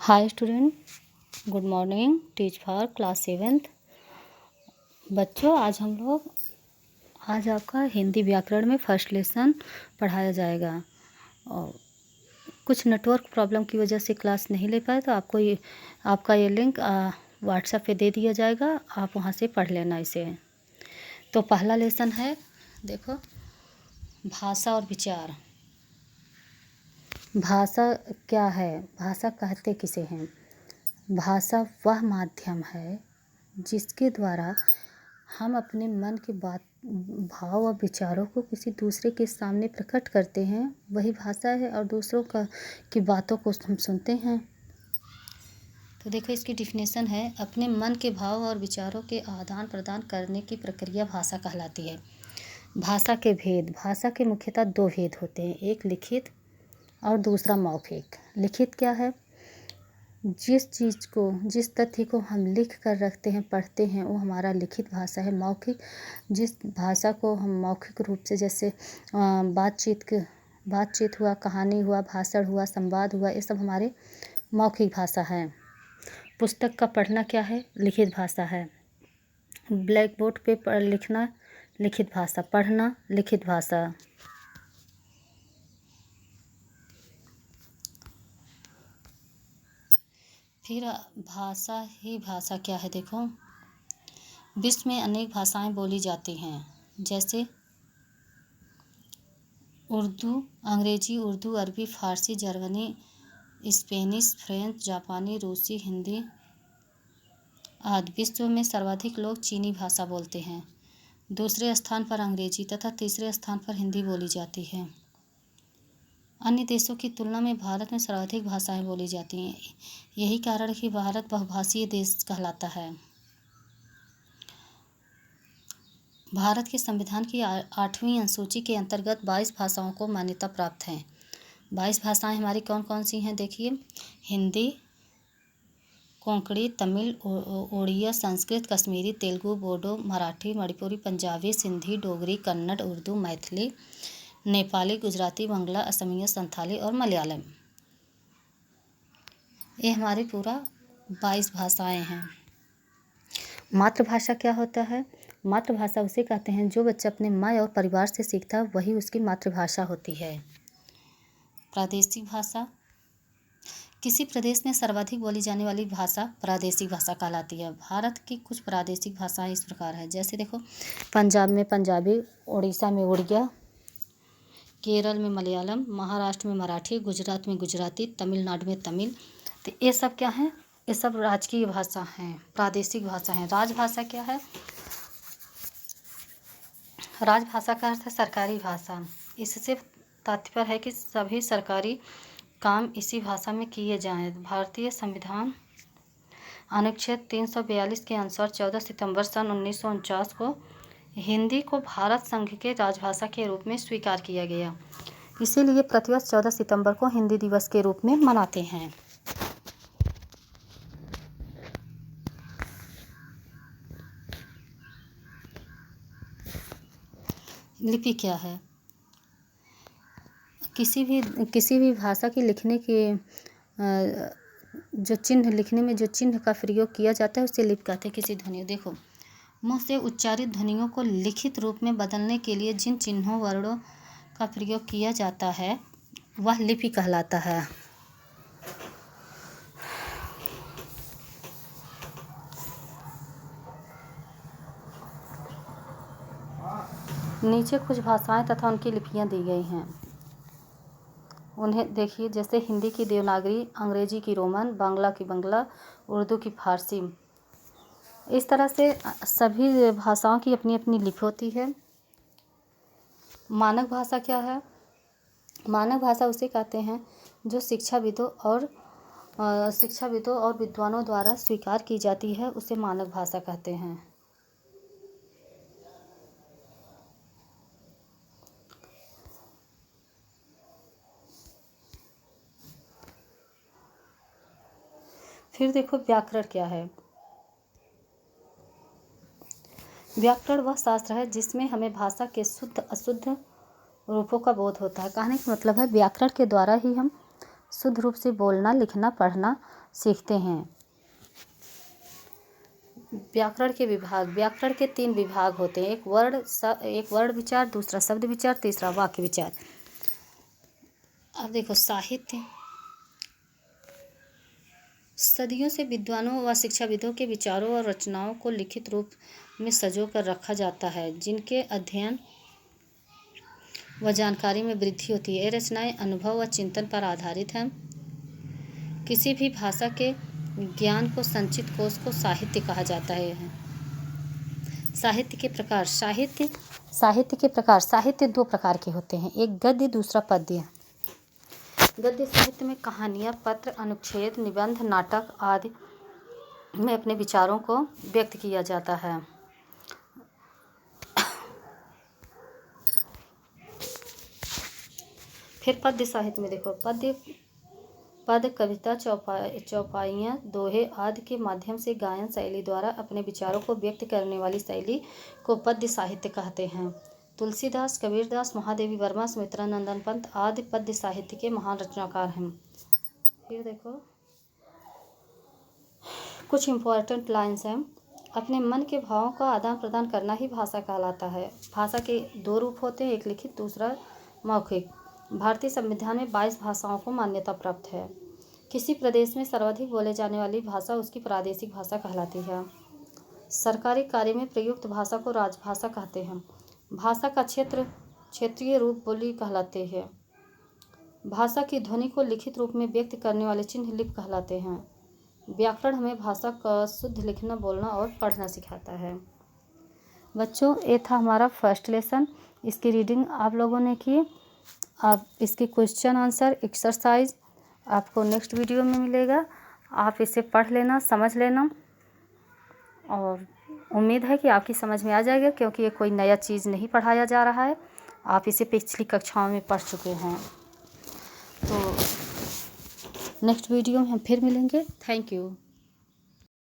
Hi student, good morning. Teach for class 7th। बच्चों, आज आपका हिंदी व्याकरण में फर्स्ट लेसन पढ़ाया जाएगा। और कुछ नेटवर्क प्रॉब्लम की वजह से क्लास नहीं ले पाए तो आपका ये लिंक व्हाट्सएप पे दे दिया जाएगा, आप वहाँ से पढ़ लेना इसे। तो पहला लेसन है, देखो, भाषा और विचार। भाषा क्या है? भाषा कहते किसे हैं? भाषा वह माध्यम है जिसके द्वारा हम अपने मन की बात, भाव और विचारों को किसी दूसरे के सामने प्रकट करते हैं, वही भाषा है। और दूसरों की बातों को हम सुनते हैं। तो देखो, इसकी डिफिनेशन है, अपने मन के भाव और विचारों के आदान प्रदान करने की प्रक्रिया भाषा कहलाती है। भाषा के भेद। भाषा के मुख्यतः दो भेद होते हैं, एक लिखित और दूसरा मौखिक। लिखित क्या है? जिस तथ्य को हम लिख कर रखते हैं, पढ़ते हैं, वो हमारा लिखित भाषा है। मौखिक, जिस भाषा को हम मौखिक रूप से, जैसे बातचीत हुआ, कहानी हुआ, भाषण हुआ, संवाद हुआ, ये सब हमारे मौखिक भाषा है। पुस्तक का पढ़ना क्या है? लिखित भाषा है। ब्लैक बोर्ड पे लिखना लिखित भाषा, पढ़ना लिखित भाषा। फिर भाषा क्या है? देखो, विश्व में अनेक भाषाएं बोली जाती हैं, जैसे उर्दू, अंग्रेजी, उर्दू, अरबी, फारसी, जर्मनी, स्पेनिश, फ्रेंच, जापानी, रूसी, हिंदी आदि। विश्व में सर्वाधिक लोग चीनी भाषा बोलते हैं। दूसरे स्थान पर अंग्रेजी तथा तीसरे स्थान पर हिंदी बोली जाती है। अन्य देशों की तुलना में भारत में सर्वाधिक भाषाएं बोली जाती हैं। यही कारण है कि भारत बहुभाषीय देश कहलाता है। भारत के संविधान की 8वीं अनुसूची के अंतर्गत 22 भाषाओं को मान्यता प्राप्त है। 22 भाषाएं हमारी कौन कौन सी हैं? देखिए, हिंदी, कोंकणी, तमिल, उड़िया, संस्कृत, कश्मीरी, तेलुगु, बोडो, मराठी, मणिपुरी, पंजाबी, सिंधी, डोगरी, कन्नड़, उर्दू, मैथिली, नेपाली, गुजराती, बांग्ला, असमिया, संथाली और मलयालम। ये हमारी पूरा 22 भाषाएं हैं। मातृभाषा क्या होता है? मातृभाषा उसे कहते हैं जो बच्चा अपने माँ और परिवार से सीखता है, वही उसकी मातृभाषा होती है। प्रादेशिक भाषा। किसी प्रदेश में सर्वाधिक बोली जाने वाली भाषा प्रादेशिक भाषा कहलाती है। भारत की कुछ प्रादेशिक भाषाएं इस प्रकार है, जैसे देखो, पंजाब में पंजाबी, उड़ीसा में उड़िया, केरल में मलयालम, महाराष्ट्र में मराठी, गुजरात में गुजराती, तमिलनाडु में तमिल। तो ये सब क्या है? ये सब राजकीय भाषा हैं, प्रादेशिक भाषा हैं। राजभाषा क्या है? राजभाषा का अर्थ है सरकारी भाषा। इससे तात्पर्य है कि सभी सरकारी काम इसी भाषा में किए जाएं। भारतीय संविधान अनुच्छेद 342 के अनुसार 14 सितंबर सन 1949 को हिंदी को भारत संघ के राजभाषा के रूप में स्वीकार किया गया। इसीलिए प्रतिवर्ष 14 सितंबर को हिंदी दिवस के रूप में मनाते हैं। लिपि क्या है? किसी भी भाषा की लिखने के जो चिन्ह, लिखने में जो चिन्ह का प्रयोग किया जाता है उसे लिपि कहते हैं। किसी ध्वनि, देखो, मुंह से उच्चारित ध्वनियों को लिखित रूप में बदलने के लिए जिन चिन्हों, वर्णों का प्रयोग किया जाता है वह लिपि कहलाता है। नीचे कुछ भाषाएं तथा उनकी लिपियां दी गई हैं, उन्हें देखिए। जैसे हिंदी की देवनागरी, अंग्रेजी की रोमन, बांग्ला की बांग्ला, उर्दू की फारसी। इस तरह से सभी भाषाओं की अपनी अपनी लिपि होती है। मानक भाषा क्या है? मानक भाषा उसे कहते हैं जो शिक्षाविदों और विद्वानों द्वारा स्वीकार की जाती है, उसे मानक भाषा कहते हैं। फिर देखो, व्याकरण क्या है? व्याकरण वह शास्त्र है जिसमें हमें भाषा के शुद्ध अशुद्ध रूपों का बोध होता है। कहने का मतलब है, व्याकरण के द्वारा ही हम शुद्ध रूप से बोलना, लिखना, पढ़ना सीखते हैं। व्याकरण के विभाग। व्याकरण के 3 विभाग होते हैं, एक वर्ण विचार, दूसरा शब्द विचार, तीसरा वाक्य विचार। अब देखो, साहित्य। सदियों से विद्वानों व शिक्षाविदों के विचारों और रचनाओं को लिखित रूप में संजो कर रखा जाता है, जिनके अध्ययन व जानकारी में वृद्धि होती है। ये रचनाएं अनुभव व चिंतन पर आधारित हैं। किसी भी भाषा के ज्ञान को संचित कोश को साहित्य कहा जाता है। साहित्य के प्रकार। साहित्य 2 प्रकार के होते हैं, एक गद्य, दूसरा पद्य। गद्य साहित्य में कहानियाँ, पत्र, अनुच्छेद, निबंध, नाटक आदि में अपने विचारों को व्यक्त किया जाता है। फिर पद्य साहित्य में देखो, पद, कविता, चौपाइयाँ, दोहे आदि के माध्यम से गायन शैली द्वारा अपने विचारों को व्यक्त करने वाली शैली को पद्य साहित्य कहते हैं। तुलसीदास, कबीरदास, महादेवी वर्मा, सुमित्रा नंदन पंत आदि पद्य साहित्य के महान रचनाकार हैं। फिर देखो, कुछ इम्पोर्टेंट लाइन्स हैं। अपने मन के भावों का आदान प्रदान करना ही भाषा कहलाता है। भाषा के 2 रूप होते हैं, एक लिखित, दूसरा मौखिक। भारतीय संविधान में 22 भाषाओं को मान्यता प्राप्त है। किसी प्रदेश में सर्वाधिक बोले जाने वाली भाषा उसकी प्रादेशिक भाषा कहलाती है। सरकारी कार्य में प्रयुक्त भाषा को राजभाषा कहते हैं। भाषा का क्षेत्रीय रूप बोली कहलाते हैं। भाषा की ध्वनि को लिखित रूप में व्यक्त करने वाले चिन्ह लिपि कहलाते हैं। व्याकरण हमें भाषा का शुद्ध लिखना, बोलना और पढ़ना सिखाता है। बच्चों, ये था हमारा फर्स्ट लेसन। इसकी रीडिंग आप लोगों ने की। अब इसके क्वेश्चन आंसर एक्सरसाइज आपको नेक्स्ट वीडियो में मिलेगा। आप इसे पढ़ लेना, समझ लेना, और उम्मीद है कि आपकी समझ में आ जाएगा, क्योंकि ये कोई नया चीज़ नहीं पढ़ाया जा रहा है। आप इसे पिछली कक्षाओं में पढ़ चुके हैं। तो नेक्स्ट वीडियो में हम फिर मिलेंगे। Thank you.